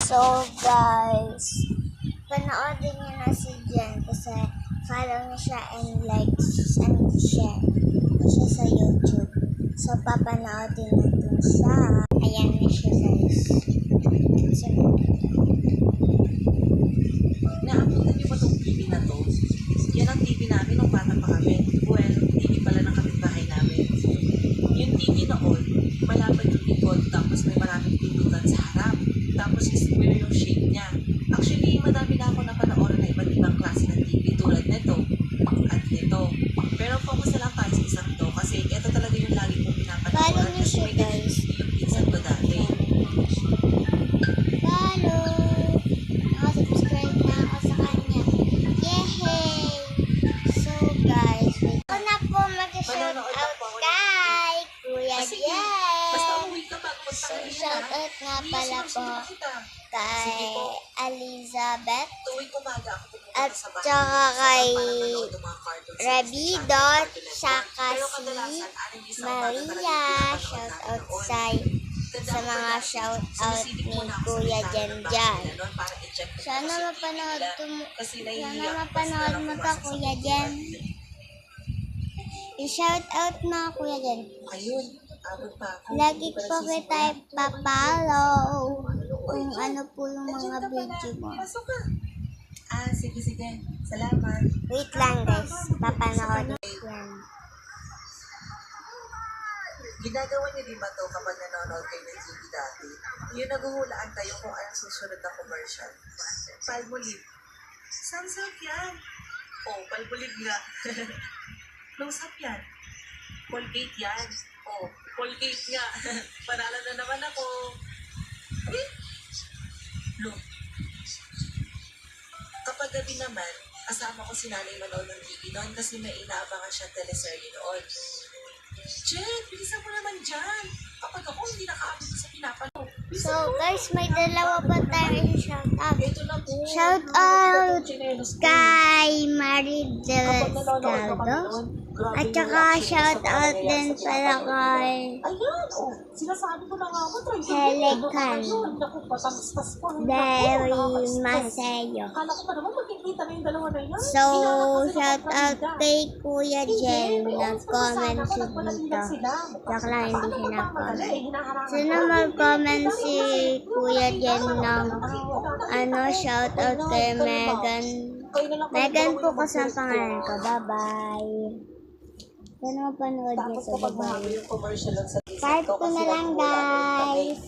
So guys, panoodin niyo na si Jen kasi follow niyo siya and like and share niyo siya sa YouTube. So papanoodin natin siya. Ayan na siya guys. So, naabutan niyo ba itong TV na to? Yan ang TV namin nung bata pa kami. Well, TV pala ng kapitbahay namin. Yung TV noon, malapad yung likod, tapos may maraming pindutan sa harap. Tapos square yung shape niya. Actually, madami na ako napanoorin na iba't ibang klase ng TV tulad nito at nito. Pero focus na lang tayo sa isang to kasi ito talaga yung lagi kong follow pinapanoorin niyo kasi siya may ganito guys. yung pinsan ko dati. Follow. Nakasubscribe na ako sa kanya. Yay! So guys, wait. Ako na po mag-shout out kay Kuya Basta Jen. umuwi ka bago So magtangali shout na. out nga pala po kay Elizabeth Tuwing umaga ako pupunta at sa bahay. saka kay Para manood ng mga cartoons sa Rabido, Disney Channel. saka Pero si kadalasan, anim isang Maria. Shout out sa mga shout out ni Kuya Jen dyan. Sana mapanood mo to Kuya Jen. I-shout out na Kuya Jen. Ayun, abot pa ako. Lagi po kita ipapalaw kung ano po yung mga video mo. Pasok ka. Sige. Salamat. Wait lang guys, papanood yan. Ginagawa niyo din ba to kapag nanonood kayo ng TV dati? Yung naguhulaan kayo kung anong susunod na commercial. Palmolive. Samsung yan. Oh, Palmolive nga. Close-up yan. Colgate yan. Oh, Colgate nga. Panalo na naman ako. Eh? Look. Kapag gabi naman, kasama ko si nanay manood ng TV noon kasi may inaabangan siya teleserye noon. Jen, bilisan mo naman dyan. Kapag ako hindi nakaabot sa pinapanood. So guys, may dalawa pa tayo shout out. Ito na po. Shout out kay Marie Delgado. At saka shout out din pala kay Ayan, oh. Sinasabi ko na nga ako. Helican Derry Maseo. Kala ko pa naman magkikita na yung dalawa na yan. So, shout out kay Kuya Jen. Nag-comment siya dito. Joke lang, hindi siya nag-comment. Sino mag-comment si Kuya Jen ng shout out kay Megan. Megan po kasi ang pangalan ko. Bye-bye. Sana mapanood niyo Tapos ito. kapag Bye-bye. mahaba yung commercial lang sa Part 2 na lang guys.